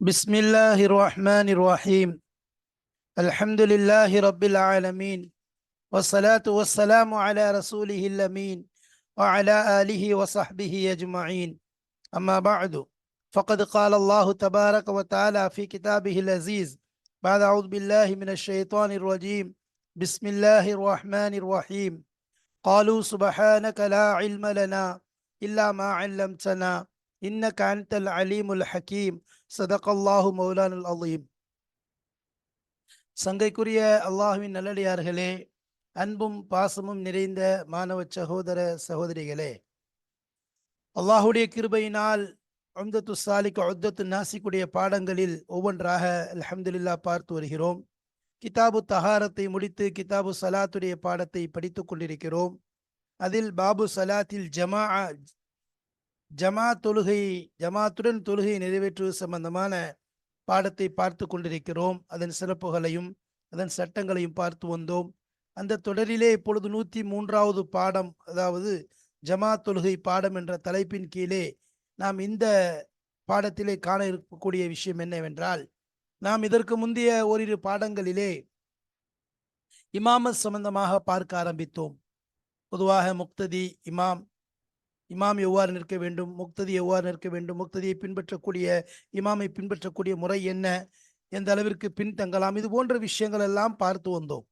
بسم الله الرحمن الرحيم. الحمد لله رب العالمين، والصلاة والسلام على رسوله الأمين وعلى آله وصحبه أجمعين. أما بعد، فقد قال الله تبارك وتعالى في كتابه العزيز بعد أعوذ بالله من الشيطان الرجيم. بسم الله الرحمن الرحيم. قالوا سبحانك لا علم لنا إلا ما علمتنا إنك أنت العليم الحكيم. صدق الله مولانا العظيم. சங்கைக்குரிய அல்லாஹ்வின் நல்லடியார்களே, அன்பும் பாசமும் நிறைந்த மாணவ சகோதர சகோதரிகளே, அல்லாஹுடைய கிருபையினால் உம்தத்து சாலிக் உத்தத்து நாசிக்குடைய பாடங்களில் ஒவ்வொன்றாக அல்ஹம்துலில்லாஹ் பார்த்து வருகிறோம். கிதாபு தஹாரத்தை முடித்து கிதாபு சலாத்துடைய பாடத்தை படித்து கொண்டிருக்கிறோம். அதில் பாபு சலாத்தில் ஜமாத்துடன் தொழுகை நிறைவேற்றுவது சம்பந்தமான பாடத்தை பார்த்து கொண்டிருக்கிறோம். அதன் சிறப்புகளையும் அதன் சட்டங்களையும் பார்த்து வந்தோம். அந்த தொடரிலே இப்பொழுது 103வது பாடம், அதாவது ஜமாத் தொழுகை பாடம் என்ற தலைப்பின் கீழே நாம் இந்த பாடத்திலே காண இருக்கக்கூடிய விஷயம் என்னவென்றால், நாம் இதற்கு முந்தைய ஓரிரு பாடங்களிலே இமாமத் சம்பந்தமாக பார்க்க ஆரம்பித்தோம். பொதுவாக முக்ததி, இமாம் எவ்வாறு நிற்க வேண்டும், முக்ததி எவ்வாறு நிற்க வேண்டும், முக்ததியை பின்பற்றக்கூடிய இமாமை பின்பற்றக்கூடிய முறை என்ன, எந்த அளவிற்கு பின்தங்கலாம், இது போன்ற விஷயங்கள் எல்லாம் பார்த்து வந்தோம்.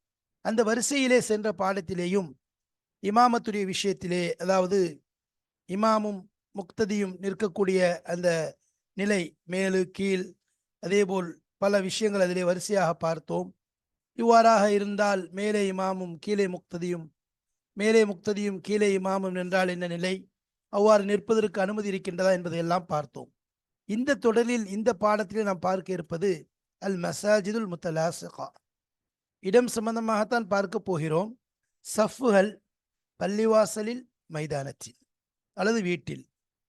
அந்த வரிசையிலே சென்ற பாடத்திலேயும் இமாமத்துடைய விஷயத்திலே, அதாவது இமாமும் முக்ததியும் நிற்கக்கூடிய அந்த நிலை, மேலு கீழ், அதேபோல் பல விஷயங்கள் அதிலே வரிசையாக பார்த்தோம். இவ்வாறாக இருந்தால் மேலே இமாமும் கீழே முக்ததியும், மேலே முக்ததியும் கீழே இமாமும் நின்றால் என்ன நிலை, அவ்வாறு நிற்பதற்கு அனுமதி இருக்கின்றதா என்பதையெல்லாம் பார்த்தோம். இந்த தொடரில் இந்த பாடத்திலே நாம் பார்க்க இருப்பது அல் மசாஜிதுல் முத்தலாசிகா, இடம் சம்பந்தமாகத்தான் பார்க்க போகிறோம். சஃப்புகள் பள்ளிவாசலில், மைதானத்தில், அல்லது வீட்டில்,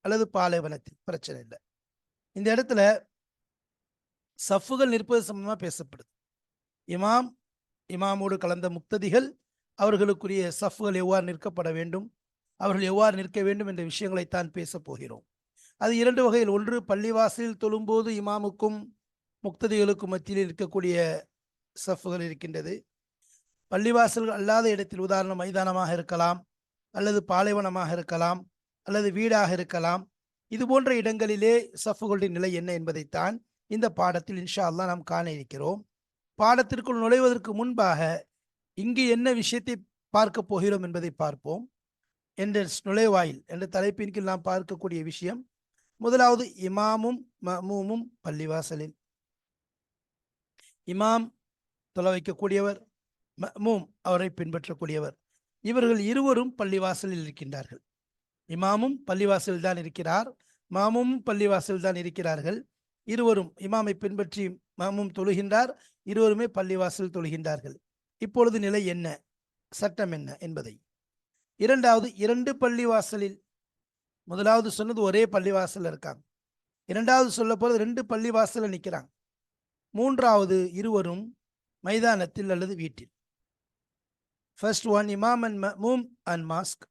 அல்லது பாலைவனத்தில், பிரச்சனை இல்லை. இந்த இடத்துல சஃப்புகள் நிற்பது சம்பந்தமாக பேசப்படுது. இமாமோடு கலந்த முக்ததிகள், அவர்களுக்குரிய சஃப்புகள் எவ்வாறு நிற்கப்பட வேண்டும், அவர்கள் எவ்வாறு நிற்க வேண்டும் என்ற விஷயங்களைத்தான் பேச போகிறோம். அது இரண்டு வகையில். ஒன்று, பள்ளிவாசலில் தொழும்போது இமாமுக்கும் முக்ததிகளுக்கும் மத்தியில் இருக்கக்கூடிய சஃப்புகள் இருக்கின்றது. பள்ளிவாசல்கள் அல்லாத இடத்தில், உதாரணம் மைதானமாக இருக்கலாம், அல்லது பாலைவனமாக இருக்கலாம், அல்லது வீடாக இருக்கலாம், இது போன்ற இடங்களிலே சஃப்புகளுடைய நிலை என்ன என்பதைத்தான் இந்த பாடத்தில் இன்ஷா அல்லாஹ் நாம் காண இருக்கிறோம். பாடத்திற்குள் நுழைவதற்கு முன்பாக இங்கு என்ன விஷயத்தை பார்க்க போகிறோம் என்பதை பார்ப்போம். என்ற நுழைவாயில் என்ற தலைப்பின் கீழ் நாம் பார்க்கக்கூடிய விஷயம், முதலாவது இமாமும் மஅமூமும் பள்ளிவாசலில். இமாம் தொலை வைக்கக்கூடியவர், மஅமூம் அவரை பின்பற்றக்கூடியவர், இவர்கள் இருவரும் பள்ளிவாசலில் இருக்கின்றார்கள். இமாமும் பள்ளிவாசல் தான் இருக்கிறார், மஅமூமும் பள்ளிவாசல் தான் இருக்கிறார்கள். இருவரும் இமாமை பின்பற்றி மஅமூம் தொழுகின்றார், இருவருமே பள்ளிவாசல் தொழுகின்றார்கள். இப்பொழுது நிலை என்ன, சட்டம் என்ன என்பதை. இரண்டாவது, இரண்டு பள்ளிவாசலில், முதலாவது சொன்னது ஒரே பள்ளிவாசல் இருக்காங்க, இரண்டாவது சொல்ல போறது ரெண்டு பள்ளிவாசல நிற்கிறாங்க. மூன்றாவது, இருவரும் மைதானத்தில் அல்லது வீட்டில். ஃபர்ஸ்ட் ஒன், இமாம் அண்ட் மஅமூம் and mosque.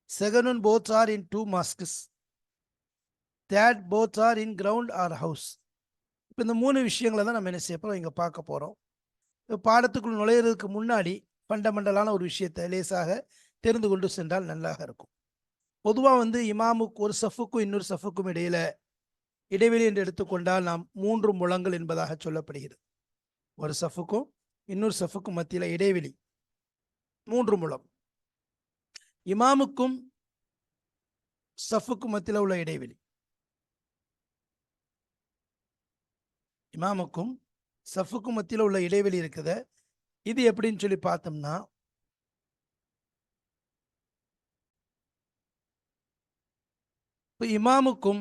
Second one, both are in two mosques. Third, both are in ground or house. இப்போ இந்த மூணு விஷயங்களை தான் நம்ம என்ன செய்ய போகிறோம், இங்கே பார்க்க போகிறோம். பாடத்துக்குள் நுழையிறதுக்கு முன்னாடி ஃபண்டமெண்டலான ஒரு விஷயத்தை லேசாக தெரிந்து கொண்டு சென்றால் நல்லாக இருக்கும். பொதுவாக இமாமுக்கு ஒரு சஃபுக்கும் இன்னொரு சஃபுக்கும் இடைவெளி என்று எடுத்துக்கொண்டால் நாம் 3 முழங்கள் என்பதாக சொல்லப்படுகிறது. ஒரு சஃபுக்கும் இன்னொரு சஃபுக்கும் மத்தியில் இடைவெளி 3 முழம். இமாமுக்கும் சஃபுக்கும் மத்தியில் உள்ள இடைவெளி, இமாமுக்கும் சஃபுக்கும் மத்தியில் உள்ள இடைவெளி இருக்குது. இது எப்படின்னு சொல்லி பார்த்தோம்னா, இப்போ இமாமுக்கும்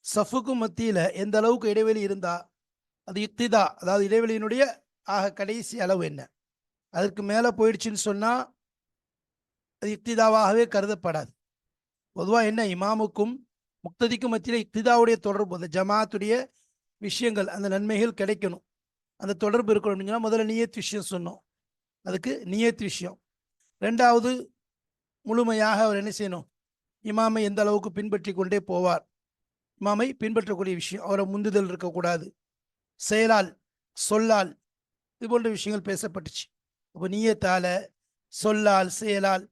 சஃபுக்கும் மத்தியில் எந்த அளவுக்கு இடைவெளி இருந்தால் அது இக்திதா, அதாவது இடைவெளியினுடைய கடைசி அளவு என்ன, அதற்கு மேலே போயிடுச்சுன்னு சொன்னால் அது இக்திதாவாகவே கருதப்படாது. பொதுவாக என்ன, இமாமுக்கும் முக்ததிக்கும் மத்தியில் இக்திதாவுடைய தொடர்பு, அந்த ஜமாத்துடைய விஷயங்கள், அந்த நன்மைகள் கிடைக்கணும், அந்த தொடர்பு இருக்கணும் அப்படின்னு சொன்னால் முதல்ல நியத் விஷயம் சொன்னோம், அதுக்கு நியத் விஷயம். ரெண்டாவது, முழுமையாக அவர் என்ன செய்யணும், இமாமை எந்த அளவுக்கு பின்பற்றி கொண்டே போவார், இமாமை பின்பற்றக்கூடிய விஷயம், அவரை முந்துதல் இருக்கக்கூடாது, செயலால், சொல்லால், இது போன்ற விஷயங்கள் பேசப்பட்டுச்சு. அப்போ நியத்தால, சொல்லால், செயலால்,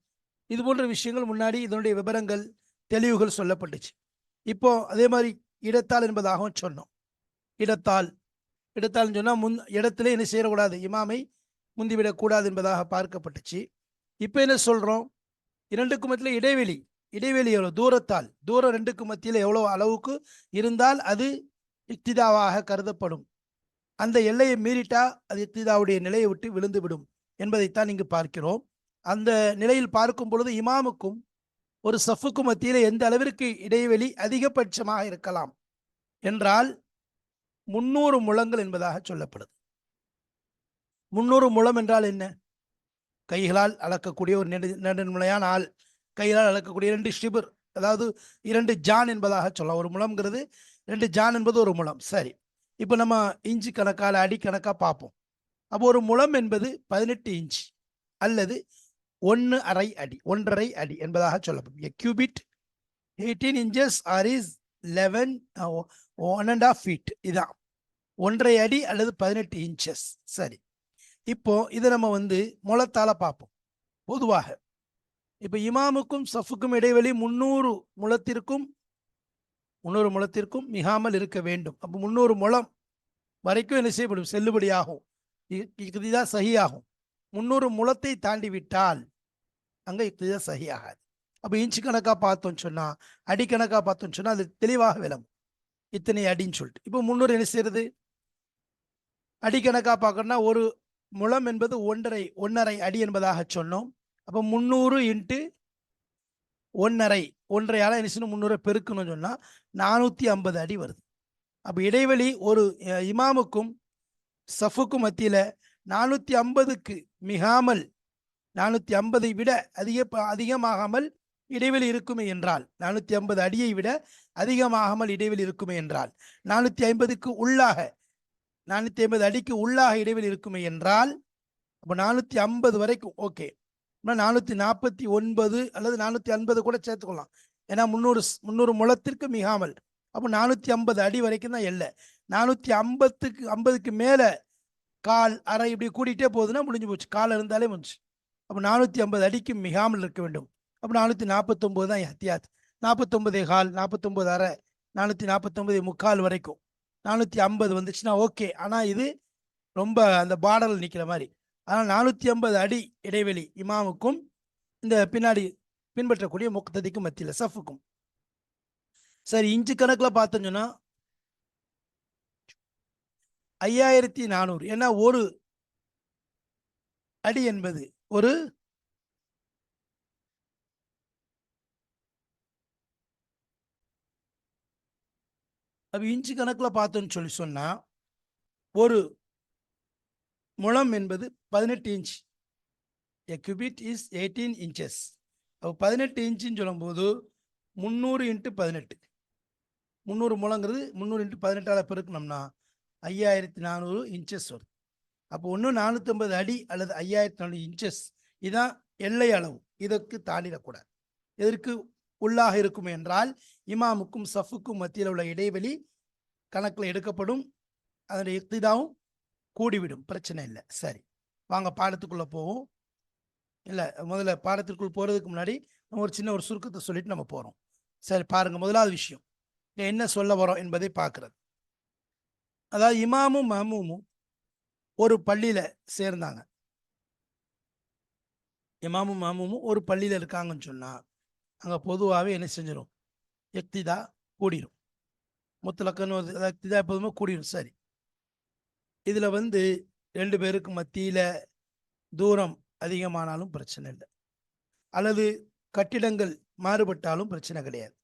இது போன்ற விஷயங்கள் முன்னாடி இதனுடைய விவரங்கள், தெளிவுகள் சொல்லப்பட்டுச்சு. இப்போ அதே மாதிரி இடத்தால் என்பதாகவும் சொன்னோம். இடத்தால் இடத்தால் சொன்னா இடத்துல என்ன செய்யக்கூடாது, இமாமை முந்திவிடக்கூடாது என்பதாக பார்க்கப்பட்டுச்சு. இப்போ என்ன சொல்றோம், இரண்டுக்கும் மத்தியில் இடைவெளி, இடைவெளி எவ்வளவு தூரத்தால், தூரம் ரெண்டுக்கும் மத்தியில் எவ்வளவு அளவுக்கு இருந்தால் அது இக்திதாவாக கருதப்படும். அந்த எல்லையை மீறிட்டா அது இக்திதாவுடைய நிலையை விட்டு விழுந்து விடும் என்பதைத்தான் இங்கு பார்க்கிறோம். அந்த நிலையில் பார்க்கும் பொழுது இமாமுக்கும் ஒரு சஃப்புக்கும் மத்தியில் எந்த அளவிற்கு இடைவெளி அதிகபட்சமாக இருக்கலாம் என்றால் 300 முழங்கள் என்பதாக சொல்லப்படுது. 300 முழம் என்றால் என்ன? கைகளால் அளக்கக்கூடிய ஒரு நெடுநிலையான ஆள், கைகளால் அளக்கக்கூடிய 2 ஷிபர், அதாவது 2 ஜான் என்பதாக சொல்லலாம். ஒரு முழம்ங்கிறது 2 ஜான் என்பது ஒரு முழம். சரி, இப்போ நம்ம இன்ச்சு கணக்கால் அடி கணக்காக பார்ப்போம். அப்போ ஒரு முழம் என்பது 18 இன்ச் அல்லது 1/2 அடி, 1.5 அடி என்பதாக சொல்லப்படும். A cubit 18 inches or is 11 1.5 feet. இதான் 1.5 அடி அல்லது 18 இன்ச்சஸ். சரி, இப்போ இதை நம்ம முழத்தால பார்ப்போம். பொதுவாக இப்போ இமாமுக்கும் சஃபுக்கும் இடைவெளி 300 முழத்திற்கும் மிகாமல் இருக்க வேண்டும். அப்போ 300 முழம் வரைக்கும் என்ன செய்யப்படும், செல்லுபடியாகும், இதுதான் சஹியாகும். 300 முழத்தை தாண்டி விட்டால் அங்கே இதுதான் சஹியாகாது. அப்போ இன்ச்சு கணக்காக பார்த்தோன்னு சொன்னா, அடி கணக்காக பார்த்தோன்னு சொன்னா அது தெளிவாக விளங்கும், இத்தனை அடின்னு சொல்லிட்டு. இப்போ 300 என்ன செய்யறது, அடி கணக்காக பார்க்கணும்னா ஒரு முழம் என்பது 1.5 அடி என்பதாக சொன்னோம். அப்போ 300 இன்ட்டு 1.5, 1.5 என்ன செய்யணும், 300 பெருக்கணும்னு சொன்னா 450 அடி வருது. அப்போ இடைவெளி ஒரு இமாமுக்கும் சஃபுக்கும் மத்தியில 450க்கு மிகாமல், 450 விட அதிகமாகாமல் இடைவெளி இருக்குமே என்றால், 450 அடியை விட அதிகமாகாமல் இடைவெளி இருக்குமே என்றால், 450க்கு உள்ளாக, 450 அடிக்கு உள்ளாக இடைவெளி இருக்குமே என்றால், அப்போ 450 வரைக்கும் ஓகே, 449 அல்லது 450 கூட சேர்த்துக்கலாம். ஏன்னா 300 முழத்திற்கு மிகாமல். அப்போ 450 அடி வரைக்கும் தான் எல்லை. 450க்கு மேலே கால், அரை இப்படி கூட்டிகிட்டே போகுதுன்னா முடிஞ்சு போச்சு, கால் இருந்தாலே முடிஞ்சு. அப்போ 450 அடிக்கு மிகாமல் இருக்க வேண்டும். அப்போ 449 தான் ஹத்தியாத். 49 கால், 49 அரை, 449 முக்கால் வரைக்கும் 450 வந்துச்சுன்னா ஓகே. ஆனால் இது ரொம்ப அந்த பார்டரில் நிற்கிற மாதிரி. ஆனால் 450 அடி இடைவெளி இமாமுக்கும் இந்த பின்னாடி பின்பற்றக்கூடிய முக்ததிக்கும் மத்தியில் சஃபுக்கும். சரி, இன்ச்சு கணக்கில் பார்த்தோன்னு சொன்னா 5400. ஏன்னா ஒரு அடி என்பது ஒரு இன்ச்சு கணக்கில் பார்த்தோன்னு சொன்னா ஒரு முழம் என்பது 18 inch. A cubit is 18 inches. அப்போ 18 இன்ச்சுன்னு சொல்லும்போது 300 இன்ட்டு 18, 300 முழங்கிறது 300 இன்ட்டு 18ஆல் பெருக்கணும்னா 5400 இன்ச்சஸ் வரும். அப்போ ஒன்று 450 அடி அல்லது 5400 இன்ச்சஸ், இதுதான் எல்லை அளவு. இதற்கு தாண்டிடக்கூடாது. எதற்கு உள்ளாக இருக்கும் என்றால் இமாமுக்கும் சஃபுக்கும் மத்தியில் உள்ள இடைவெளி கணக்கில் எடுக்கப்படும், அதனுடைய இக்திதாவும் கூடிவிடும், பிரச்சனை இல்லை. சரி, வாங்க பாடத்துக்குள்ளே போவோம். இல்லை, முதல்ல பாடத்திற்குள் போகிறதுக்கு முன்னாடி நம்ம ஒரு சின்ன சுருக்கத்தை சொல்லிட்டு நம்ம போகிறோம். சரி, பாருங்க, முதலாவது விஷயம் என்ன சொல்ல வரோம் என்பதை பார்க்கறது. அதாவது இமாமும் மஹ்மூமும் ஒரு பள்ளியில் சேர்ந்தாங்க. இமாமும் மஹ்மூமும் ஒரு பள்ளியில் இருக்காங்கன்னு சொன்னால் அங்கே பொதுவாகவே என்ன செஞ்சிடும், இக்திதா கூடிடும். முத்தலக்கன்னு இக்திதா எப்போதுமே கூடிடும். சரி, இதில் 2 பேருக்கு மத்தியில் தூரம் அதிகமானாலும் பிரச்சனை இல்லை, அல்லது கட்டிடங்கள் மாறுபட்டாலும் பிரச்சனை கிடையாது.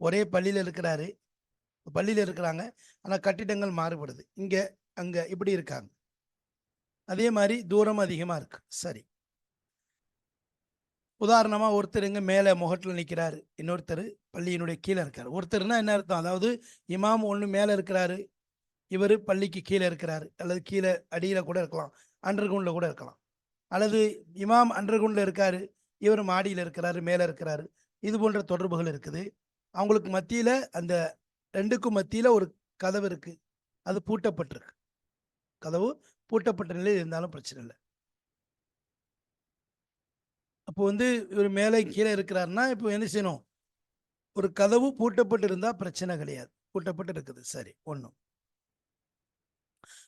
ஒரே பள்ளியில் இருக்கிறாங்க, ஆனால் கட்டிடங்கள் மாறுபடுது, இங்கே அங்கே இப்படி இருக்காங்க, அதே மாதிரி தூரம் அதிகமாக இருக்கு. சரி, உதாரணமாக ஒருத்தர் இங்கே மேலே முகட்டில் நிற்கிறாரு, இன்னொருத்தர் பள்ளியினுடைய கீழே இருக்கார். ஒருத்தர்னா என்ன அர்த்தம், அதாவது இமாம் ஒன்று மேலே இருக்கிறாரு, இவர் பள்ளிக்கு கீழே இருக்கிறாரு, அல்லது கீழே அடியில் கூட இருக்கலாம், அண்டர் கிரவுண்டில் கூட இருக்கலாம். அல்லது இமாம் அண்டர் கிரவுண்டில் இருக்காரு, இவர் மாடியில் இருக்கிறாரு, மேலே இருக்கிறாரு. இது போன்ற தொடர்புகள் இருக்குது. அவங்களுக்கு மத்தியில், அந்த 2க்கும் மத்தியில் ஒரு கதவு இருக்குது, அது பூட்டப்பட்டிருக்கு. கதவு பூட்டப்பட்ட நிலையில் இருந்தாலும் பிரச்சனை இல்லை. அப்போ வந்து இவர் மேலே கீழே இருக்கிறாருன்னா இப்போ என்ன செய்யணும்? ஒரு கதவு பூட்டப்பட்டு இருந்தா பிரச்சனை கிடையாது. பூட்டப்பட்டு இருக்குது, சரி, ஒண்ணும்.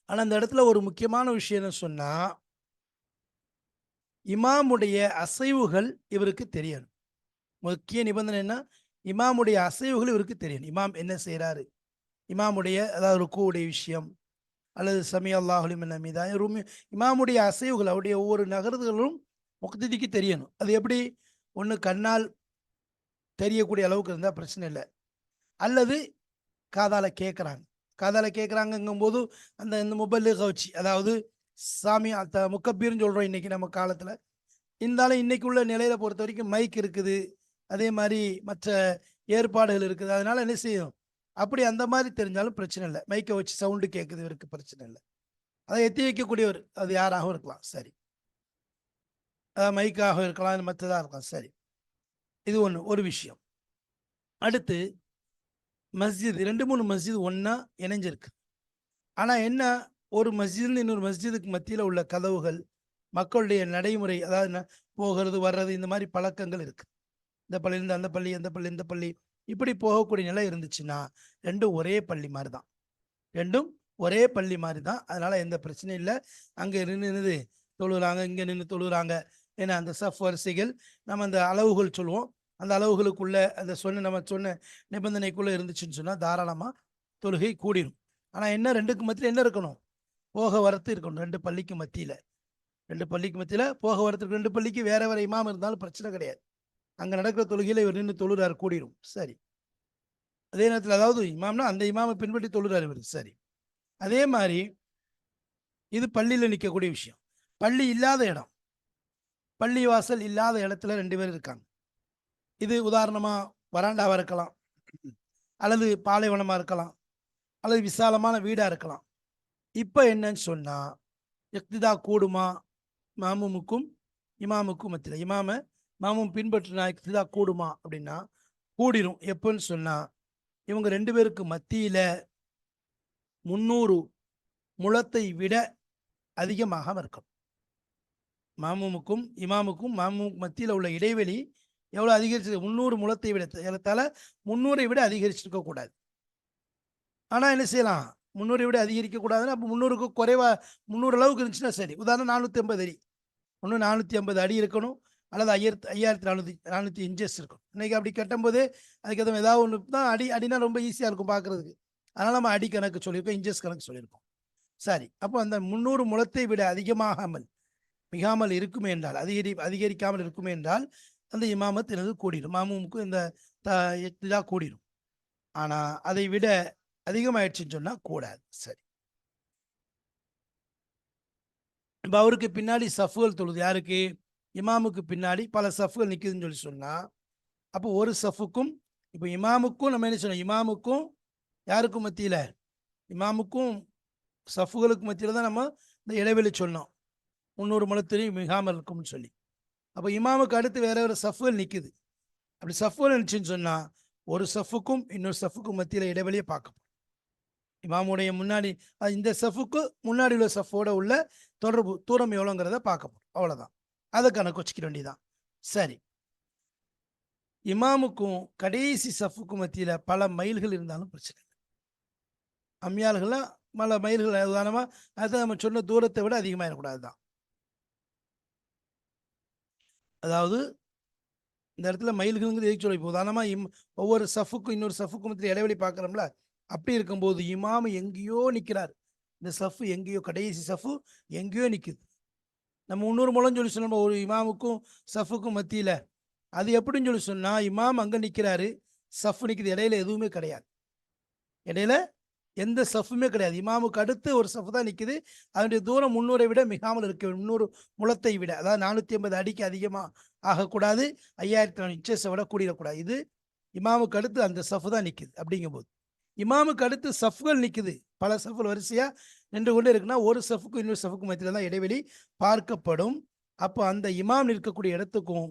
ஆனா அந்த இடத்துல ஒரு முக்கியமான விஷயம் என்ன சொன்னா, இமாமுடைய அசைவுகள் இவருக்கு தெரியணும். முக்கிய நிபந்தனை என்ன? இமாமுடைய அசைவுகள் இவருக்கு தெரியணும். இமாம் என்ன செய்றாரு, இமாமுடைய அதாவது ருக்குவுடைய விஷயம் அல்லது சமி அல்லாஹு லிமன் ஹமீதா, இமாமுடைய அசைவுகள் அவருடைய ஒவ்வொரு நகர்வுகளும் முக்திதிக்கு தெரியணும். அது எப்படி? ஒன்று கண்ணால் தெரியக்கூடிய அளவுக்கு இருந்தால் பிரச்சனை இல்லை, அல்லது காதால கேட்குறாங்க. காதால கேட்குறாங்கங்கும் போது அந்த இந்த மொபைல் வச்சு, அதாவது சாமி முக்கபீர்னு சொல்கிறோம் இன்னைக்கு நம்ம காலத்தில். இருந்தாலும் இன்னைக்கு உள்ள நிலையில பொறுத்த வரைக்கும் மைக் இருக்குது, அதே மாதிரி மற்ற ஏற்பாடுகள் இருக்குது. அதனால என்ன செய்யும், அப்படி அந்த மாதிரி தெரிஞ்சாலும் பிரச்சனை இல்லை. மைக்கை வச்சு சவுண்டு கேட்குது, இவருக்கு பிரச்சனை இல்லை. அதை எத்தி வைக்கக்கூடியவர் அது யாராகவும் இருக்கலாம், சரி. மைக்காக இருக்கலாம், மற்றதாக இருக்கலாம், சரி. இது ஒன்று, ஒரு விஷயம். அடுத்து மஸ்ஜித், 2 3 மஸ்ஜித் ஒன்றா இணைஞ்சிருக்கு. ஆனால் என்ன, ஒரு மஸ்ஜித்னு இன்னொரு மஸ்ஜிதுக்கு மத்தியில் உள்ள கதவுகள், மக்களுடைய நடைமுறை, அதாவது போகிறது வர்றது, இந்த மாதிரி பழக்கங்கள் இருக்கு. இந்த பள்ளியிலேருந்து அந்த பள்ளி, அந்த பள்ளி இந்த பள்ளி, இப்படி போகக்கூடிய நிலை இருந்துச்சுன்னா ரெண்டும் ஒரே பள்ளி மாதிரி தான். ரெண்டும் ஒரே பள்ளி மாதிரி தான். அதனால எந்த பிரச்சனையும் இல்லை. அங்கே நின்று தொழுகிறாங்க, இங்கே நின்று தொழுகிறாங்க. ஏன்னா அந்த சஃப் வரிசைகள் நம்ம அந்த அளவுகள் சொல்லுவோம், அந்த அளவுகளுக்குள்ள அந்த நம்ம சொன்ன நிபந்தனைக்குள்ளே இருந்துச்சுன்னு சொன்னால் தாராளமாக தொழுகை கூடிரும். ஆனால் என்ன, ரெண்டுக்கு மத்தியில் என்ன இருக்கணும்? போக வரத்து இருக்கணும். 2 பள்ளிக்கு மத்தியில், 2 பள்ளிக்கு மத்தியில் போக வரத்துக்கு. 2 பள்ளிக்கு வேற வேற இமாம் இருந்தாலும் பிரச்சனை கிடையாது. அங்கே நடக்கிற தொழுகையில் இவர் நின்று தொழுறாரு, கூடிரும், சரி. அதே நேரத்தில் அதாவது இமாம்னா அந்த இமாமை பின்பற்றி தொழுறாரு இவர், சரி. அதே மாதிரி இது பள்ளியில் நிற்கக்கூடிய விஷயம். பள்ளி இல்லாத இடம், பள்ளி வாசல் இல்லாத இடத்துல 2 பேர் இருக்காங்க. இது உதாரணமா வராண்டாவா இருக்கலாம், அல்லது பாலைவனமா இருக்கலாம், அல்லது விசாலமான வீடா இருக்கலாம். இப்ப என்னன்னு சொன்னா, இக்திதா கூடுமா மாமுமுக்கும் இமாமுக்கும் மத்தியில்? மாமும் பின்பற்றினா இக்திதா கூடுமா அப்படின்னா கூடிரும். எப்பன்னு சொன்னா, இவங்க 2 பேருக்கு மத்தியில 300 முழத்தை விட அதிகமாக இருக்கும். மாமுமுக்கும் இமாமுக்கும் மத்தியில் உள்ள இடைவெளி எவ்வளவு அதிகரிச்சு? 300 முழத்தை விட, ஏறத்தாழ 300 விட அதிகரிச்சிருக்க கூடாது. ஆனா என்ன செய்யலாம், 300 விட அதிகரிக்க கூடாதுன்னா அப்போ 300க்கு குறைவா 300 அளவுக்கு இருந்துச்சுன்னா சரி. உதாரணம் 450 அடி, ஒன்று 450 அடி இருக்கணும், அல்லது 5400 இன்ச்சஸ் இருக்கும். இன்னைக்கு அப்படி கட்டும்போது அதுக்கு எதுவும் ஏதாவது ஒன்று தான். அடினா ரொம்ப ஈஸியாக இருக்கும் பார்க்கறதுக்கு. அதனால நம்ம அடி கணக்கு சொல்லியிருக்கோம், இன்ச்சஸ் கணக்கு சொல்லியிருக்கோம், சரி. அப்போ அந்த 300 முழத்தை விட மிகாமல் இருக்குமே என்றால், அதிகரிக்காமல் இருக்குமே என்றால் அந்த இமாமத் எனது கூடிடும், மாமுமுக்கும் இந்த இதாக கூடிடும். ஆனா அதை விட அதிகமாயிடுச்சுன்னு சொன்னா கூடாது, சரி. இப்போ அவருக்கு பின்னாடி சஃப்கள் தொழுது, யாருக்கு? இமாமுக்கு பின்னாடி பல சஃப்கள் நிற்குதுன்னு சொல்லி சொன்னா, அப்போ ஒரு சஃபுக்கும் இப்போ இமாமுக்கும் நம்ம என்ன சொன்னோம், இமாமுக்கும் யாருக்கும் மத்தியில், இமாமுக்கும் சஃபுகளுக்கு மத்தியில் தான் நம்ம இந்த இடைவெளி சொன்னோம், 300 முழத்திலையும் மிகாமல் இருக்கும்னு சொல்லி. அப்போ இமாமுக்கு அடுத்து வேற ஒரு சஃப்கள் நிற்குது. அப்படி சஃப்கள் நினைச்சுன்னு சொன்னா ஒரு சஃபுக்கும் இன்னொரு சஃபுக்கும் மத்தியில் இடைவெளியை பார்க்கப்படும். இமாமுடைய முன்னாடி இந்த சஃபுக்கு முன்னாடி உள்ள சஃபோட உள்ள தொடர்பு தூரம் எவ்வளோங்கிறத பார்க்கப்படும், அவ்வளோதான். அதை கணக்கு வச்சுக்க வேண்டியதான், சரி. இமாமுக்கும் கடைசி சஃபுக்கும் மத்தியில் பல மைல்கள் இருந்தாலும் பிரச்சனை இல்லை. அம்மியாள்கள்லாம் பல மைல்கள், உதாரணமாக அதை நம்ம சொன்ன தூரத்தை விட அதிகமாகிடக்கூடாது தான். அதாவது இந்த இடத்துல மைல்கள்ங்கிறது எதுக்கு சொல்ல, இப்போ உதாரணமாக ஒவ்வொரு சஃபுக்கும் இன்னொரு சஃபுக்கும் மத்தியில் இடைவெளி பார்க்குறோம்ல, அப்படி இருக்கும்போது இமாம் எங்கேயோ நிற்கிறார், இந்த சஃபு எங்கேயோ, கடைசி சஃபு எங்கேயோ நிற்குது. நம்ம 300 முழம் சொல்லி சொன்னோம் ஒரு இமாமுக்கும் சஃபுக்கும் மத்தியில். அது எப்படின்னு சொல்லி சொன்னால், இமாம் அங்கே நிற்கிறாரு, சஃப் நிற்குது, இடையில எதுவுமே கிடையாது, இடையில எந்த சஃப்புமே கிடையாது. இமாமுக்கு அடுத்து ஒரு சஃப் தான் நிற்குது. அதனுடைய தூரம் 300 விட மிகாமல் இருக்க, 300 முழத்தை விட, அதாவது 450 அடிக்கு அதிகமாக ஆகக்கூடாது, 5400 இன்ச்சஸை விட கூடிடக்கூடாது. இது இமாமுக்கு அடுத்து அந்த சஃப் தான் நிற்குது. அப்படிங்கும்போது இமாமுக்கு அடுத்து சஃப்கள் நிற்குது, பல சஃப்கள் வரிசையாக நின்று கொண்டே இருக்குன்னா ஒரு சஃபுக்கும் இன்னொரு சஃபுக்கும் மத்தியில் தான் இடைவெளி பார்க்கப்படும். அப்போ அந்த இமாம் நிற்கக்கூடிய இடத்துக்கும்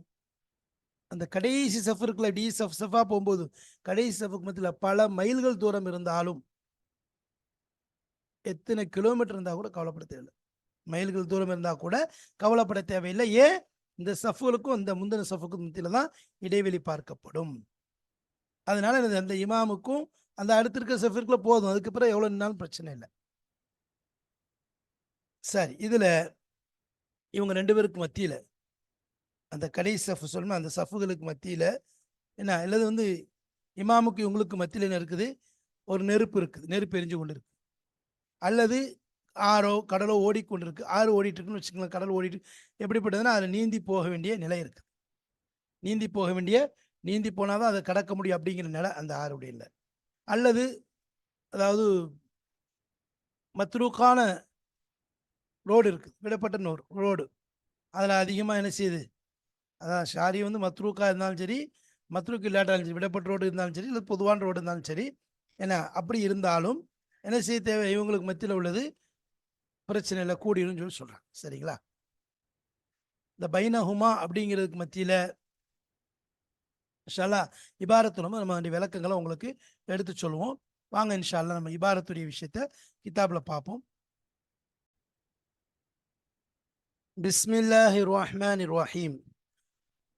அந்த கடைசி சஃப் இருக்குல்ல, டி சஃபா போகும்போது கடைசி சஃபுக்கு மத்தியில் பல மைல்கள் தூரம் இருந்தாலும் எத்தனை கிலோமீட்டர் இருந்தால் கூட கவலைப்பட தேவையில்லை, மைல்கள் தூரம் இருந்தால் கூட கவலைப்பட தேவையில்லை. ஏன்? இந்த சஃபுகளுக்கும் இந்த முந்தின சஃபுக்கும் மத்தியில் தான் இடைவெளி பார்க்கப்படும். அதனால அந்த இமாமுக்கும் அந்த அடுத்து இருக்கிற சஃபிற்குள்ள போதும், அதுக்கு பிறகு எவ்வளோ நின்னாலும் பிரச்சனை இல்லை. சரி, இதில் இவங்க 2 பேருக்கு மத்தியில் அந்த கடைசி சஃபு சொல்லணும், அந்த சஃபுகளுக்கு மத்தியில் என்ன அல்லது இமாமுக்கு இவங்களுக்கு மத்தியில் என்ன இருக்குது? ஒரு நெருப்பு இருக்குது, நெருப்பு எரிஞ்சு கொண்டு இருக்கு. அல்லது ஆறோ கடலோ ஓடிக்கொண்டு இருக்கு, ஆறு ஓடிட்டு இருக்குன்னு வச்சுக்கலாம், கடல் ஓடிட்டு எப்படிப்பட்டதுன்னா அதில் நீந்தி போக வேண்டிய நிலை இருக்கு. நீந்தி போனாதான் அதை கடக்க முடியும் அப்படிங்கிற நிலை அந்த ஆறுடைய இல்லை. அல்லது அதாவது மத்ரூக்கான ரோடு இருக்குது, விடப்பட்ட ரோடு, அதில் அதிகமாக என்ன செய்யுது? அதான் ஷாரி மத்ரூக்காக இருந்தாலும் சரி, மத்ரூக் இல்லாட்டாலும் சரி, விடப்பட்ட ரோடு இருந்தாலும் சரி, இல்லை பொதுவான ரோடு இருந்தாலும் சரி, என்ன அப்படி இருந்தாலும் என்ன செய்ய தேவை? இவங்களுக்கு மத்தியில் உள்ளது பிரச்சனை இல்லை, கூடிரும் சொல்லி சொல்கிறாங்க. சரிங்களா? இந்த பைனஹுமா அப்படிங்கிறதுக்கு மத்தியில் இன்ஷா அல்லாஹ் இபாரத்து நம்ம விளக்கங்களை உங்களுக்கு எடுத்து சொல்லுவோம். வாங்க இன்ஷா அல்லாஹ் நம்ம இபாரத்துடைய விஷயத்தை கிதாபில் பார்ப்போம். பிஸ்மில்லாஹிர் ரஹ்மானிர் ரஹீம்.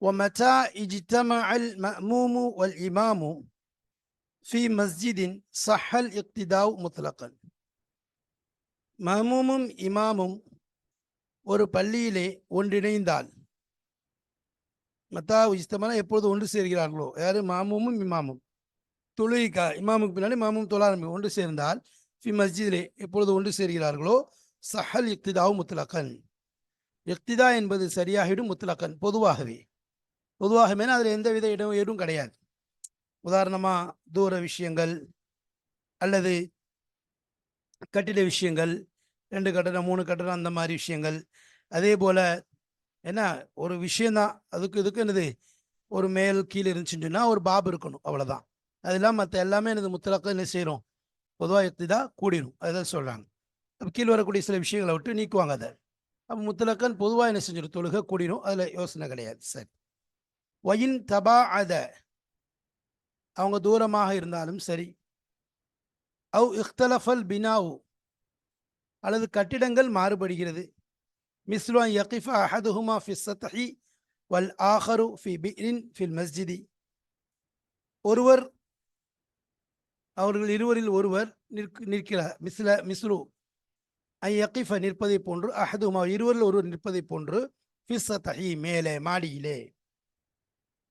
ومتى اجتمع المأموم والإمام في مسجد صح الاقتداء مطلقا. மஅமூமும் இமாமும் ஒரு பள்ளியிலே ஒன்றிணைந்தால், மத்தா இஜ்தமா எப்பொழுது ஒன்று சேர்கிறார்களோ, யாரு? மஅமூமும் இமாமும் தொழுகைக்கா, இமாமுக்கு பின்னாடி மாமும் தொழாரம்பி ஒன்று சேர்ந்தால், ஃபி மஸ்ஜிதிலே எப்பொழுது ஒன்று சேர்கிறார்களோ, சஹல் இக்திதாவு முத்லகன், இக்திதா என்பது சரியாகிடும், முத்லகன் பொதுவாகவே அதில் எந்தவித இடம் கிடையாது. உதாரணமாக தூர விஷயங்கள் அல்லது கட்டிட விஷயங்கள், 2 கட்டடம் 3 கட்டடம் அந்த மாதிரி விஷயங்கள், அதே போல் என்ன ஒரு விஷயந்தான், இதுக்கு என்னது ஒரு மேல் கீழே இருந்துச்சுன்னு சொன்னால் ஒரு பாபு இருக்கணும், அவ்வளோதான். அதெல்லாம் மற்ற எல்லாமே எனது முத்தலக்கம் என்ன செய்கிறோம்? பொதுவாக இக்திதா கூடிடும், அதுதான் சொல்கிறாங்க. அப்போ கீழே வரக்கூடிய சில விஷயங்களை விட்டு நீக்குவாங்க அதை. அப்போ முத்தலக்கன் பொதுவாக என்ன செஞ்சிடும்? தொழுகை கூடிடும், அதில் யோசனை கிடையாது. சரி, ஒயின் தபா அத, அவங்க தூரமாக இருந்தாலும் சரி, அவ் இஃப்தலஃபல் பினாவு, அல்லது கட்டிடங்கள் மாறுபடுகிறது, மிஸ்லு அன் யகிஃப அஹதுஹுமா ஃபி ஸத்ஹி வல் ஆஹரு ஃபி பிஇரின் ஃபில் மஸ்ஜிதி, அவர்கள் இருவரில் ஒருவர் நிற்கிறார், மிஸ்லு அன் யகிஃப நிற்பதை போன்று, அஹதுஹுமா இருவரில் ஒருவர் நிற்பதை போன்று, ஃபி ஸத்ஹி மேலே மாடியிலே,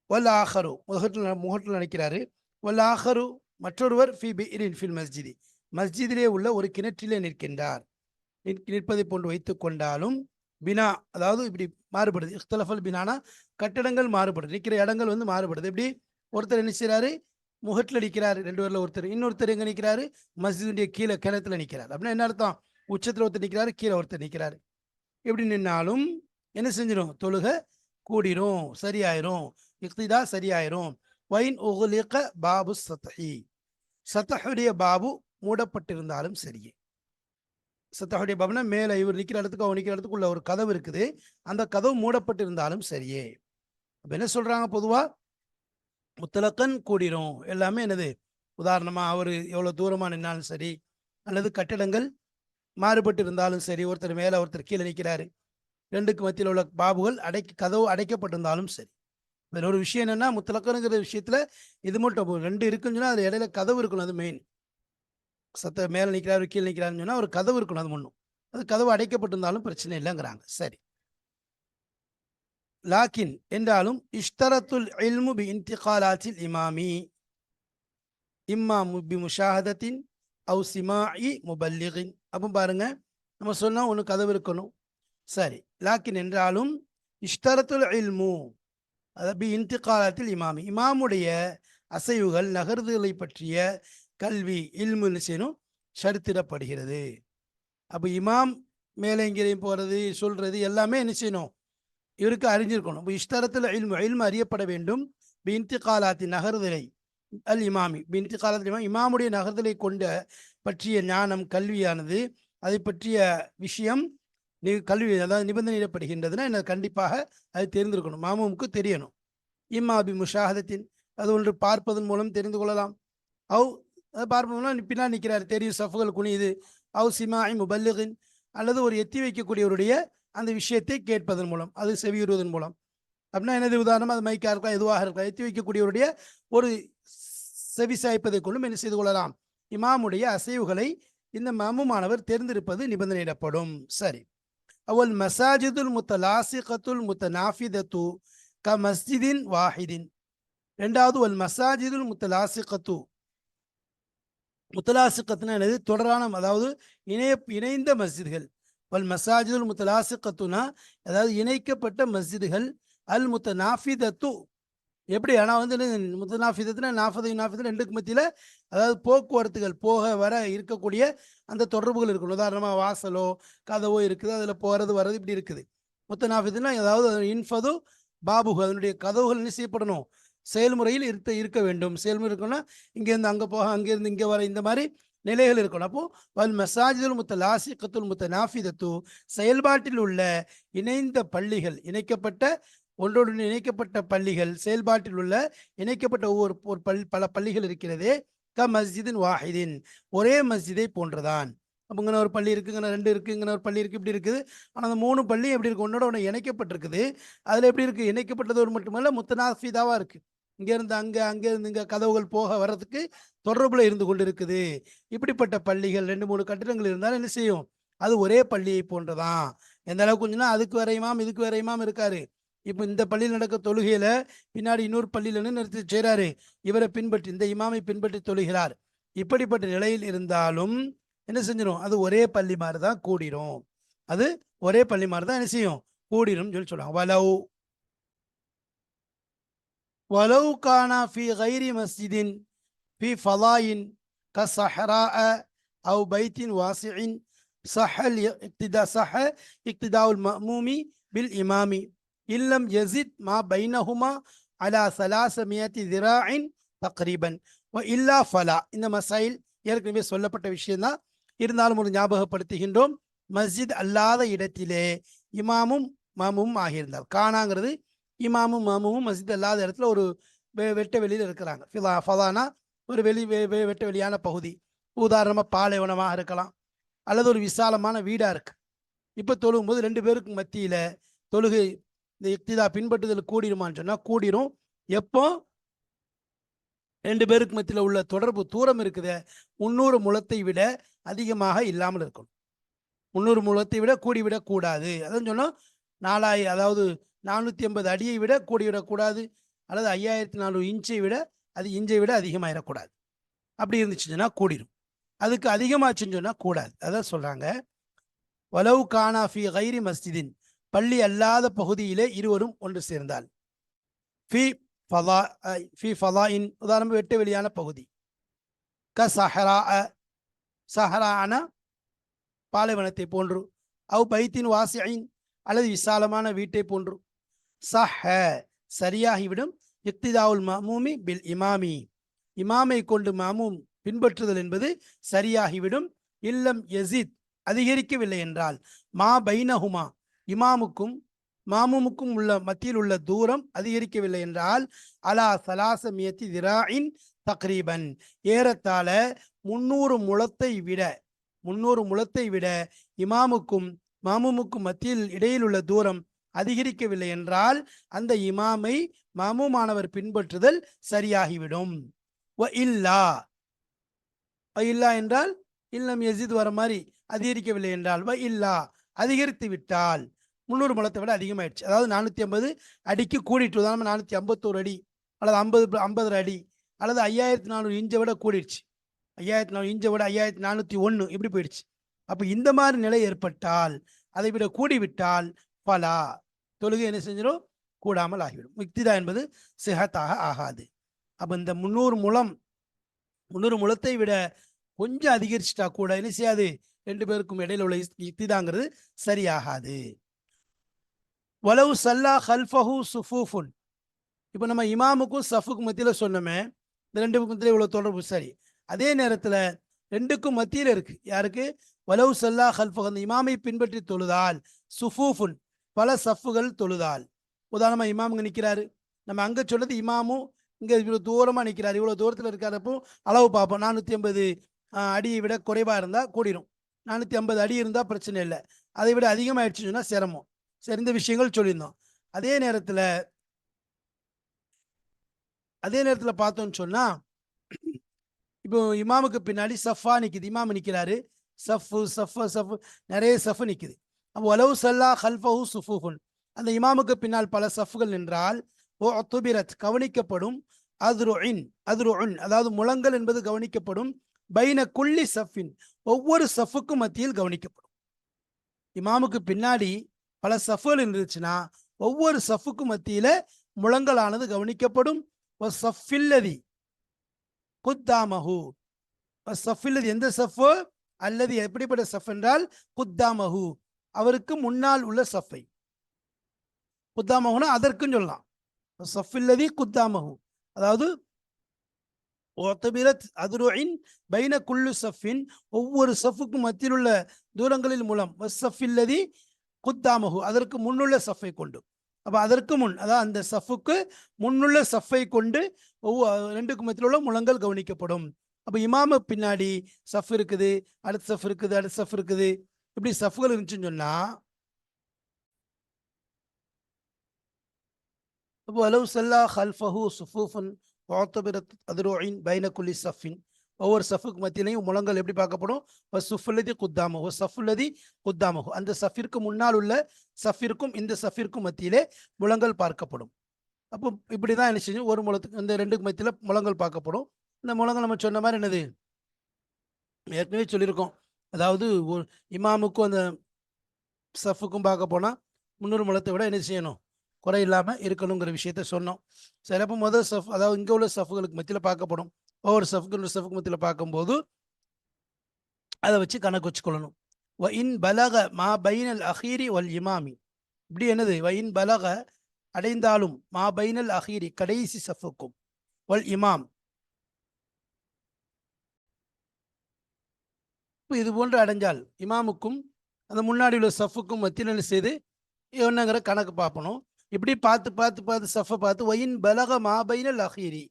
வல் ஆஹரு முகட்டில் நினைக்கிறாரு, வல் ஆஹரு மற்றொருவர் ஃபி பிஇரின் ஃபில் மஸ்ஜிதி மஸ்ஜிதிலே உள்ள ஒரு கிணற்றிலே நிற்கின்றார், நிற்பதை போன்று வைத்து கொண்டாலும், பினா அதாவது இப்படி மாறுபடுது. இஃப்தலஃபல் பினானா கட்டடங்கள் மாறுபடுது, நிற்கிற இடங்கள் மாறுபடுது. எப்படி? ஒருத்தர் என்ன செய்கிறாரு? முகட்டில் நிற்கிறாரு 2 பேரில் ஒருத்தர், இன்னொருத்தர் எங்கே நிற்கிறாரு? மஸ்ஜிதுடைய கீழே கிணத்துல நிற்கிறார். அப்படின்னா என்ன அர்த்தம்? உச்சத்தில் ஒருத்தர் நிற்கிறாரு, கீழே ஒருத்தர் நிற்கிறாரு. எப்படி நின்னாலும் என்ன செஞ்சிடும்? தொழுகை கூடிரும், சரியாயிரும், இக்திதா சரியாயிரும். வைன் உகுலிக பாபு சத்ஹி, சத்தஹுடைய பாபு மூடப்பட்டிருந்தாலும் சரியே. சத்தஹுடைய பாபுனா மேலே இவர் நிற்கிற இடத்துக்கு அவன் நிற்கிற இடத்துக்குள்ள ஒரு கதவு இருக்குது, அந்த கதவு மூடப்பட்டிருந்தாலும் சரியே. அப்போ என்ன சொல்கிறாங்க? பொதுவாக முத்தலக்கன் கூடிரும், எல்லாமே என்னது? உதாரணமாக அவர் எவ்வளோ தூரமாக நின்னாலும் சரி, அல்லது கட்டிடங்கள் மாறுபட்டு இருந்தாலும் சரி, ஒருத்தர் மேலே ஒருத்தர் கீழே நிற்கிறாரு, 2க்கு மத்தியில் உள்ள பாபுகள் கதவு அடைக்கப்பட்டிருந்தாலும் சரி. இதில் ஒரு விஷயம் என்னென்னா, முத்தலக்கனுங்கிற விஷயத்தில் இது மட்டும் 2 இருக்குன்னு சொன்னால் அது இடையில கதவு இருக்கணும், அது மெயின். மேலே நிற்கிறாரு கீழே நிற்கிறாருன்னு சொன்னால் ஒரு கதவு இருக்கணும், அது ஒன்றும். அது கதவு அடைக்கப்பட்டிருந்தாலும் பிரச்சனை இல்லைங்கிறாங்க. சரி, லாக்கின் என்றாலும் இஷ்தரத்துல் இல்மு பி இன்திகாலாத்தில் இமாமி இம்மா பி முஷாஹதத்தின் அவு சிமாஇ முபல்லிகின். அப்போ பாருங்க, நம்ம சொன்னால் ஒன்று கதவு இருக்கணும். சரி, லாக்கின் என்றாலும் இஷ்தரத்துல் இல்மு அதாவது பி இன்திகாலாத்தில் இமாமி, இமாமுடைய அசைவுகள் நகர்வுகளை பற்றிய கல்வி இல்முன்னு செய்யணும், சரித்திடப்படுகிறது. அப்போ இமாம் மேலே எங்கேயும் போகிறது சொல்கிறது எல்லாமே என்ன செய்யணும்? இவருக்கு அறிஞ்சிருக்கணும். இப்போ இஷ்டரத்தில் இல்மு அறியப்பட வேண்டும். பின்திகாலாத்தின் நகர்தலை அல் இமாமி, பின்திகாலாத்தில் இமாமுடைய நகர்தலை கொண்ட பற்றிய ஞானம் கல்வியானது, அதை பற்றிய விஷயம் கல்வி அதாவது நிபந்தனையிடப்படுகின்றதுன்னா என்ன? கண்டிப்பாக அது தெரிந்திருக்கணும், மாமுமுக்கு தெரியணும். இம்மா பி முஷாஹதத்தின், அது ஒன்று பார்ப்பதன் மூலம் தெரிந்து கொள்ளலாம். அவ் அதை பார்ப்போம்னா பின்னால் நிற்கிறார், தெரியும் சஃபுகள் குனியுது. அவு சிமாஇ முபல்லிகின், அல்லது ஒரு எத்தி வைக்கக்கூடியவருடைய அந்த விஷயத்தை கேட்பதன் மூலம், அது செவியுறுவதன் மூலம். அப்படின்னா எனது உதாரணம், அது மைக்காக இருக்கலாம், எதுவாக இருக்கலாம். எத்தி வைக்கக்கூடியவருடைய ஒரு செவி சாய்ப்பதை கொண்டும் என்ன செய்து கொள்ளலாம், இமாமுடைய அசைவுகளை இந்த மமுமானவர் தெரிந்திருப்பது நிபந்தனையிடப்படும். சரி. அவல் மசாஜிதுல் முத்தலாசிகத்துல் முத்தநாஃபிதத்து க மஸ்ஜிதின் வாஹிதின். ரெண்டாவது வல் மசாஜிதுல் முத்தலாசிகத்து. முத்தலாசிகத்துனா என்னது, தொடரான, அதாவது இணைந்த மஸ்ஜிதுகள். வல் மசாஜிதுல் முத்தலாசிகத்துனா அதாவது இணைக்கப்பட்ட மஸ்ஜிதுகள். அல் முத்தநாஃபிதத்து எப்படி, ஆனால் வந்து முத்தநாஃபிதத்துனா நாஃபது ரெண்டுக்கு மத்தியில், அதாவது போக்குவரத்துகள் போக வர இருக்கக்கூடிய அந்த தொடர்புகள் இருக்கணும். உதாரணமாக வாசலோ கதவோ இருக்குது, அதில் போகிறது வர்றது இப்படி இருக்குது. முத்தநாஃபிதுனா அதாவது இன்ஃபது பாபுகு, அதனுடைய கதவுகள் என்ன செய்யப்படணும், செயல்முறையில் இருக்க வேண்டும். செயல்முறை இருக்கணும்னா இங்கேருந்து அங்கே போக, அங்கேருந்து இங்கே வர, இந்த மாதிரி நிலைகள் இருக்கணும். அப்போ வல் மசாஜிதுல் முத்தலாசிகத்துல் முத்தநாஃபிதத்து, செயல்பாட்டில் உள்ள இணைந்த பள்ளிகள், இணைக்கப்பட்ட ஒன்றோடு இணைக்கப்பட்ட பள்ளிகள், செயல்பாட்டில் உள்ள இணைக்கப்பட்ட ஒவ்வொரு பல பள்ளிகள் இருக்கிறதே, க மஸ்ஜிதின் வாஹிதின், ஒரே மஸ்ஜிதை போன்றதான். அப்போ இங்கே ஒரு பள்ளி இருக்குது, இங்கே 2 இருக்குது, இங்கே ஒரு பள்ளி இருக்குது, இப்படி இருக்குது. ஆனால் அந்த 3 பள்ளி எப்படி இருக்குது, ஒன்றோட ஒன்று இணைக்கப்பட்டிருக்குது. அதில் எப்படி இருக்குது, இணைக்கப்பட்டதோடு மட்டுமல்ல முத்தநாஃபிதாவாக இருக்குது. இங்கேருந்து அங்கே, அங்கேருந்து இங்கே கதவுகள் போக வர்றதுக்கு தொடர்புல இருந்து கொண்டு இருக்குது. இப்படிப்பட்ட பள்ளிகள் 2-3 கட்டிடங்கள் இருந்தாலும் என்ன செய்யும், அது ஒரே பள்ளியை போன்றதான். எந்த அளவுக்கு கொஞ்சம்னா அதுக்கு வேற இமாம், இதுக்கு வேற இமாம் இருக்காரு. இப்போ இந்த பள்ளியில் நடக்க தொழுகையில பின்னாடி இன்னொரு பள்ளியில நிறுத்தி செய்கிறாரு, இவரை பின்பற்றி, இந்த இமாமை பின்பற்றி தொழுகிறார். இப்படிப்பட்ட நிலையில் இருந்தாலும் என்ன செஞ்சிடும், அது ஒரே பள்ளி மாதிரி தான் கூடிரும். அது ஒரே பள்ளி மாதிரி தான் என்ன செய்யும், கூடிரும் சொல்லி சொல்லுவாங்க. வலவு கானா ஃபி கைரி மஸ்ஜிதின் ஃபி ஃபலாயின் க சஹரா அவு பைத்தின் வாசிஇன் சஹல் இக்திதாவுல் மஅமூமி பில் இமாமி இல்லம் யசித் மா பைனஹுமா அலா சலாசமியத்தி திராஇன் தக்ரீபன் வ இல்லா ஃபலா. இந்த மசாயில் ஏற்கனவே சொல்லப்பட்ட விஷயம்தான், இருந்தாலும் ஒரு ஞாபகப்படுத்துகின்றோம். மஸ்ஜித் அல்லாத இடத்திலே இமாமும் மாமும் ஆகியிருந்தார். கானாங்கிறது இமாமும் மாமுமும் மஸ்ஜித் அல்லாத இடத்துல ஒரு வெட்ட வெளியில் இருக்கிறாங்க. ஃபலானா ஒரு வெட்ட வெளியான பகுதி. உதாரணமாக பாலைவனமாக இருக்கலாம், அல்லது ஒரு விசாலமான வீடாக இருக்கு. இப்போ தொழுகும்போது 2 பேருக்கு மத்தியில் தொழுகை இந்த இக்திதா பின்பற்றுதல் கூடிருமான்னு சொன்னால் கூடிரும். எப்போ 2 பேருக்கு மத்தியில் உள்ள தொடர்பு தூரம் இருக்குது 300 முழத்தை விட அதிகமாக இல்லாமல் இருக்கணும். 300 முழத்தை விட கூடிவிடக்கூடாது. அதான் சொன்னால் 4000, அதாவது 480 அடியை விட கூடிவிடக்கூடாது, அல்லது 5400 இன்ச்சை விட இன்ச்சை விட அதிகமாகிடக்கூடாது. அப்படி இருந்துச்சுன்னா கூடிடும். அதுக்கு அதிகமாச்சுன்னு சொன்னால் கூடாது. அதான் சொல்கிறாங்க, வலவு கானா ஃபி கைரி மஸ்ஜிதின், பள்ளி அல்லாத பகுதியிலே இருவரும் ஒன்று சேர்ந்தால், ஃபி ஃபலாயின் உதாரணம் வெட்ட வெளியான பகுதி, க சஹரா, சஹரான பாலைவனத்தை போன்று, அவு பைத்தின் வாசியின் அல்லது விசாலமான வீட்டை போன்று, சஹ சரியாகிவிடும், இக்திதாவுல் மஅமூமி பில் இமாமி இமாமை கொண்டு மாமூம் பின்பற்றுதல் என்பது சரியாகிவிடும். இல்லம் யசித் அதிகரிக்கவில்லை என்றால், மா பைனஹுமா இமாமுக்கும் மாமூமுக்கும் உள்ள மத்தியில் உள்ள தூரம் அதிகரிக்கவில்லை என்றால், அலா சலாசமியத்தி திராஇன் தக்ரீபன் ஏறத்தாழ 300 முழத்தை விட இமாமுக்கும் மாமூமுக்கும் மத்தியில் இடையில் உள்ள தூரம் அதிகரிக்கவில்லை என்றால் அந்த இமாமை மாமூமானவர் பின்பற்றுதல் சரியாகிவிடும். இல்லா என்றால் இல்லம் யசித் வர மாதிரி அதிகரிக்கவில்லை என்றால், இல்லா அதிகரித்து விட்டால் 300 முழத்தை விட அதிகமாயிடுச்சு, அதாவது 450 அடிக்கு கூடிட்டு, உதாரணமாக 451 அடி அல்லது 50 அடி அல்லது 5400 இன்ச்சை விட கூடிடுச்சு, 5400 இன்ச்சை விட 5401 இப்படி போயிடுச்சு. அப்போ இந்த மாதிரி நிலை ஏற்பட்டால், அதை விட கூடிவிட்டால் பலா தொழுகை என்ன செஞ்சிடும், கூடாமல் ஆகிவிடும். இக்திதா என்பது சிஹத்தாக ஆகாது. அப்போ இந்த 300 முழத்தை விட கொஞ்சம் அதிகரிச்சிட்டா கூட என்ன செய்யாது, 2 பேருக்கும் இடையில உள்ள இக்திதாங்கிறது சரியாகாது. வலவு சல்லா ஹல்ஃபஹு சுஃபூஃபுன், இப்போ நம்ம இமாமுக்கும் சஃபுக்கும் மத்தியில் சொன்னோமே, இந்த 2 மத்தியில் இவ்வளோ தொடர்பு சரி. அதே நேரத்தில் 2க்கும் மத்தியில் இருக்கு, யாருக்கு, வலவு சல்லா ஹல்ஃபஹு, அந்த இமாமை பின்பற்றி தொழுதால், சுஃபூஃபுன் பல சஃப்புகள் தொழுதால். உதாரணமாக இமாமுங்க நிற்கிறாரு, நம்ம அங்கே சொன்னது இமாமும் இங்கே இவ்வளோ தூரமாக நிற்கிறார், இவ்வளோ தூரத்தில் இருக்கிறப்போ அளவு பார்ப்போம். 450 அடியை விட குறைவாக இருந்தால் கூடிரும், 450 அடி இருந்தால் பிரச்சனை இல்லை, அதை விட அதிகமாகிடுச்சுன்னு சொன்னால் சிரமம். சரி, இந்த விஷயங்கள் சொல்லியிருந்தோம். அதே நேரத்தில் பார்த்தோன்னு சொன்னால், இப்போ இமாமுக்கு பின்னாடி சஃபா நிற்குது, இமாம் நிற்கிறாரு, சஃப் நிறைய சஃப் நிற்குது. அப்போ ஒலவு சல்லா ஹல்ஃபஹு சுஃபூஃபுன், அந்த இமாமுக்கு பின்னால் பல சஃப்கள் நின்றால் ஓ துபிரத் கவனிக்கப்படும், அதுருஇன் அதாவது முழங்கல் என்பது கவனிக்கப்படும், பைன குல்லி சஃபின் ஒவ்வொரு சஃபுக்கும் மத்தியில் கவனிக்கப்படும். இமாமுக்கு பின்னாடி பல சஃப்கள் இருந்துச்சுன்னா ஒவ்வொரு சஃபுக்கும் மத்தியில முழங்கலானது கவனிக்கப்படும். சஃபில்லதி குத்தாமஹு, சஃபில்லதி எந்த சஃபு, அல்லது எப்படிப்பட்ட சஃப் என்றால் குத்தாமஹு அவருக்கு முன்னால் உள்ள சஃபை, குத்தாமஹுனா அதற்கும் சொல்லலாம். சஃபில்லதி குத்தாமஹு அதாவது பைன குல்லு சஃபின் ஒவ்வொரு சஃபுக்கும் மத்தியில் உள்ள தூரங்களில் மூலம் சஃபில்லதி குத்தாமஹு அதற்கு முன்னுள்ள சஃபை கொண்டு. அப்போ அதற்கு முன், அதாவது அந்த சஃபுக்கு முன்னுள்ள சஃபை கொண்டு ரெண்டுக்கு மத்தியில் உள்ள முழங்கள் கவனிக்கப்படும். அப்போ இமாம பின்னாடி சஃப் இருக்குது, அடுத்த சஃப் இருக்குது, அடுத்த சஃப் இருக்குது, இப்படி சஃப்கள் இருந்துச்சுன்னு சொன்னா அப்போ அலவு சல்லா ஹல்ஃபஹு சுஃபூஃபுன் வாத்தபிரத் அதுரோயின் பைன குல்லி சஃபின் ஒவ்வொரு சஃபுக்கு மத்தியிலையும் முழங்கள் எப்படி பார்க்கப்படும், சுஃபுல்லதி குத்தாமஹு சஃபுல்லதி குத்தாமஹு அந்த சஃபிற்கு முன்னால் உள்ள சஃபிற்கும் இந்த சஃபிற்கும் மத்தியிலே முழங்கள் பார்க்கப்படும். அப்போ இப்படிதான் என்ன செஞ்சு ஒரு முழத்துக்கு இந்த ரெண்டுக்கு மத்தியில் முழங்கள் பார்க்கப்படும். இந்த முழங்கள் நம்ம சொன்ன மாதிரி என்னது ஏற்கனவே சொல்லியிருக்கோம், அதாவது ஒரு இமாமுக்கும் அந்த சஃபுக்கும் பார்க்க போனால் 300 முழத்தை விட என்ன செய்யணும், குறை இல்லாமல் இருக்கணுங்கிற விஷயத்த சொன்னோம். சரி, அப்போ முதல் சஃப் அதாவது இங்கே உள்ள சஃபுகளுக்கு மத்தியில் பார்க்கப்படும். ஒவ்வொரு சஃபுக்கு சஃபுக்கு மத்தியில் பார்க்கும்போது அதை வச்சு கணக்கு வச்சுக்கொள்ளணும். வ இன் பலக மா பைனல் அஹீரி வல் இமாமி, இப்படி என்னது வ இன் பலக அடைந்தாலும் மா பைனல் அஹீரி கடைசி சஃபுக்கும் வல் இமாம் இது போன்று அடைஞ்சால் இமாமுக்கும் அந்த முன்னாடி உள்ள சஃபுக்கும் மத்தியில் என்ன செய்து என்னங்கிற கணக்கு பார்க்கணும். இப்படி பார்த்து சஃபை பார்த்து ஒயின் பலக மாபைனல் அஹீரி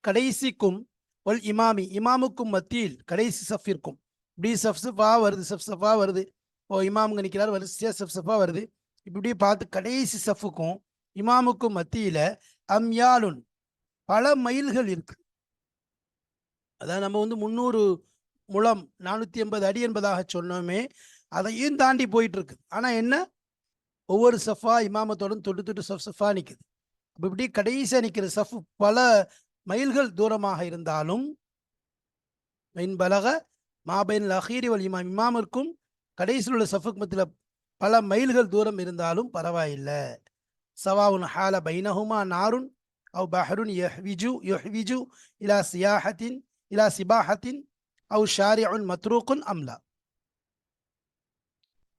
கடைசிக்கும் ஒல் இமாமி இமாமுக்கும் மத்தியில் கடைசி சஃபிற்கும் இப்படி சஃபா வருது, சஃபா வருது, ஓ இமாமுங்க நிற்கிறார் வரிசையா சஃபா வருது, இப்படி பார்த்து கடைசி சஃபுக்கும் இமாமுக்கும் மத்தியில அம்யாலுன் பல மைல்கள் இருக்கு. அதாவது நம்ம 300 முழம் 480 அடி என்பதாக சொன்னோமே, அதையும் தாண்டி போயிட்டு இருக்கு. ஆனா என்ன, ஒவ்வொரு சஃபா இமாமத்தோடும் தொட்டு சஃபா நிற்குது. அப்போ இப்படி கடைசியாக நிற்கிற சஃப் பல மைல்கள் தூரமாக இருந்தாலும் பலக மாபைன் அஹீரி வல் இமாம் இமாமிற்கும் கடைசியில் உள்ள சஃபுக்கு மத்தியில் பல மைல்கள் தூரம் இருந்தாலும் பரவாயில்லை. சவாவுன் ஹால பைனஹுமா நாருன் அவ் பஹருன் யுஹ்விஜு இலா சியாஹத்தின் இலா சிபாஹத்தின் அவ் ஷாரிஉன் மத்ரூக்குன் அம்லா.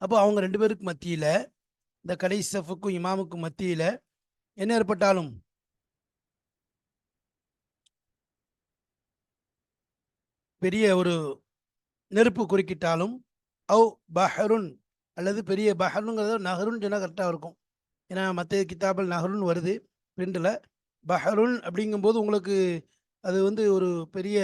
அப்போ அவங்க ரெண்டு பேருக்கு மத்தியில் இந்த கடைசி சஃபுக்கும் இமாமுக்கும் மத்தியில என்ன ஏற்பட்டாலும் பெரிய ஒரு நெருப்பு குறுக்கிட்டாலும் அவ் பஹருன் அல்லது பெரிய பஹருங்கிறது நஹருன்னு சொன்னால் கரெக்டாக இருக்கும். ஏன்னா மற்ற கிதாபில் நஹருன்னு வருது பிரிண்டில், பஹருன் அப்படிங்கும்போது உங்களுக்கு அது வந்து ஒரு பெரிய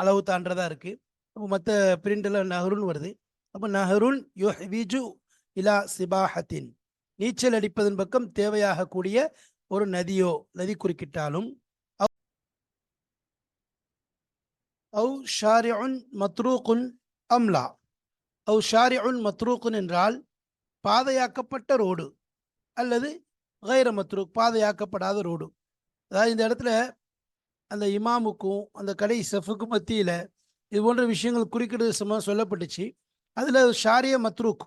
அளவு தாண்டதா இருக்கு. அப்போ மற்ற பிரிண்டில் நஹருன்னு வருது. அப்போ நஹருன் யுஹ்விஜு இலா சிபாஹத்தின் நீச்சல் அடிப்பதன் பக்கம் தேவையாக கூடிய ஒரு நதி குறுக்கிட்டாலும் அவு ஷாரிஉன் மத்ரூக்குன் அம்லா. அவு ஷாரிஉன் மத்ரூக்குன் என்றால் பாதையாக்கப்பட்ட ரோடு அல்லது கைர மத்ரூக் பாதையாக்கப்படாத ரோடு. அதாவது இந்த இடத்துல அந்த இமாமுக்கும் அந்த கடை சஃபுக்கும் மத்தியில் இது போன்ற விஷயங்கள் குறுக்கிடுறது சொல்லப்பட்டுச்சு. அதில் ஷாரிய மத்ரூக்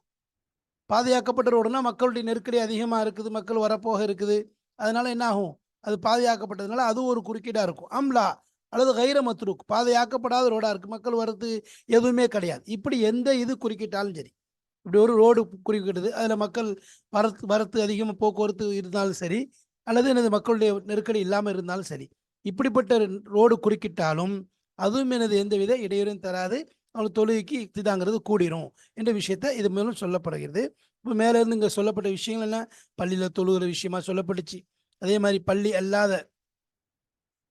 பாதுகாக்கப்பட்ட ரோடுனா மக்களுடைய நெருக்கடி அதிகமாக இருக்குது, மக்கள் வரப்போக இருக்குது, அதனால என்ன ஆகும், அது பாதுகாக்கப்பட்டதுனால அது ஒரு குறுக்கீடாக இருக்கும். அம்லா அல்லது கைர மத்ரூக் பாதுகாக்கப்படாத ரோடாக இருக்குது, மக்கள் வரது எதுவுமே கிடையாது. இப்படி எந்த இது குறுக்கிட்டாலும் சரி, இப்படி ஒரு ரோடு குறுக்கிடுது, அதில் மக்கள் வரத்து அதிகமாக போக்குவரத்து இருந்தாலும் சரி, அல்லது எனது மக்களுடைய நெருக்கடி இல்லாமல் இருந்தாலும் சரி, இப்படிப்பட்ட ரோடு குறுக்கிட்டாலும் அதுவும் எனது எந்தவித இடையூறும் தராது, அவங்களுக்கு தொழுகைக்கு இக்திதாங்கிறது கூடிரும் என்ற விஷயத்தை இது மூலம் சொல்லப்படுகிறது. இப்போ மேலே இருந்து இங்கே சொல்லப்பட்ட விஷயங்கள் என்ன, பள்ளியில் தொழுகிற விஷயமா சொல்லப்பட்டுச்சு, அதே மாதிரி பள்ளி அல்லாத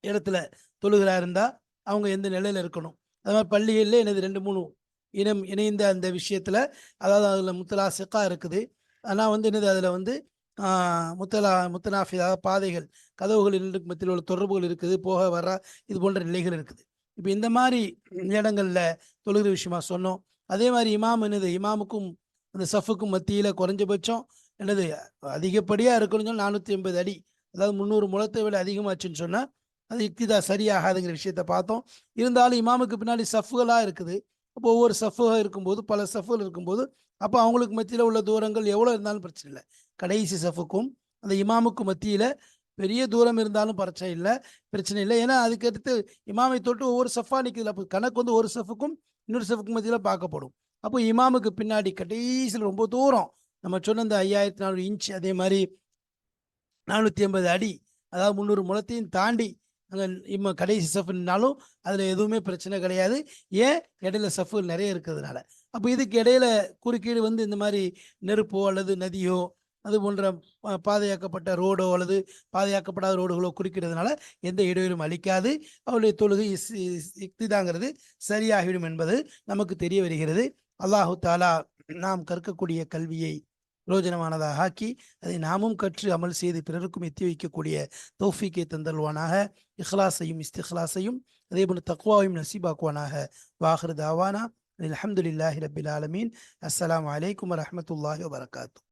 இடத்துல தொழுகிறா இருந்தா அவங்க எந்த நிலையில இருக்கணும். அது மாதிரி பள்ளிகளில் எனது 2 3 இனம் இணைந்த அந்த விஷயத்துல, அதாவது அதுல முத்தலாசிக்கா இருக்குது. ஆனா வந்து என்னது அதுல வந்து முத்தனாஃபிதா பாதைகள், கதவுகள் இரண்டுக்கு மத்தியில் உள்ள தொடர்புகள் இருக்குது, போக வர இது போன்ற நிலைகள் இருக்குது. இப்போ இந்த மாதிரி இடங்கள்ல தொழுகிற விஷயமா சொன்னோம். அதே மாதிரி இமாம் என்னது இமாமுக்கும் அந்த சஃபுக்கும் மத்தியில குறைஞ்சபட்சம் என்னது அதிகப்படியா இருக்கணும்னு சொன்னா 480 அடி, அதாவது 300 முழத்தை விட அதிகமாச்சுன்னு சொன்னா அது இக்திதா சரியாகாதுங்கிற விஷயத்த பார்த்தோம். இருந்தாலும் இமாமுக்கு பின்னாடி சஃப்புகளா இருக்குது. அப்போ ஒவ்வொரு சஃப்புகா இருக்கும்போது, பல சஃப்புகள் இருக்கும்போது, அப்போ அவங்களுக்கு மத்தியில உள்ள தூரங்கள் எவ்வளோ இருந்தாலும் பிரச்சனை இல்லை. கடைசி சஃப்புக்கும் அந்த இமாமுக்கும் மத்தியில பெரிய தூரம் இருந்தாலும் பிரச்சனை இல்லை. ஏன்னா அதுக்கடுத்து இமாமை தொட்டு ஒவ்வொரு சஃபா நிற்குதுல, அப்போ கணக்கு வந்து ஒரு சஃப்புக்கும் இன்னொரு சஃப்புக்கும் மத்தியில பார்க்கப்படும். அப்போ இமாமுக்கு பின்னாடி கடைசியில் ரொம்ப தூரம் நம்ம சொன்ன இந்த 5400 இன்ச், அதே மாதிரி 480 அடி, அதாவது 300 முழத்தையும் தாண்டி அங்கே கடைசி சஃப்னாலும் அதில் எதுவுமே பிரச்சனை கிடையாது. ஏன்? இடையில சஃப்கள் நிறைய இருக்கிறதுனால. அப்போ இதுக்கு இடையில குறுக்கீடு வந்து இந்த மாதிரி நெருப்போ அல்லது நதியோ அது போன்ற பாதையாக்கப்பட்ட ரோடோ அல்லது பாதையாக்கப்படாத ரோடுகளோ குறுக்கிடுறதுனால எந்த இடையூறும் அளிக்காது. அவருடைய தொழுகை இக்திதாங்கிறது சரியாகிவிடும் என்பது நமக்கு தெரிய வருகிறது. அல்லாஹு தாலா நாம் கற்கக்கூடிய கல்வியை பிரயோஜனமானதாக ஆக்கி அதை நாமும் கற்று அமல் செய்து பிறருக்கும் எத்தி வைக்கக்கூடிய தௌஃபீக்கை தந்தல்வானாக. இஹ்லாஸையும் இஸ்திஹ்லாஸையும் அதேபோல தக்வாவையும் நசீபாக்குவானாக. வாஹிரு தாவானா அல்ஹம்துலில்லாஹி ரப்பில் ஆலமீன். அஸ்ஸலாமு அலைக்கும் வரஹ்மத்துல்லாஹி வபரகாத்துஹு.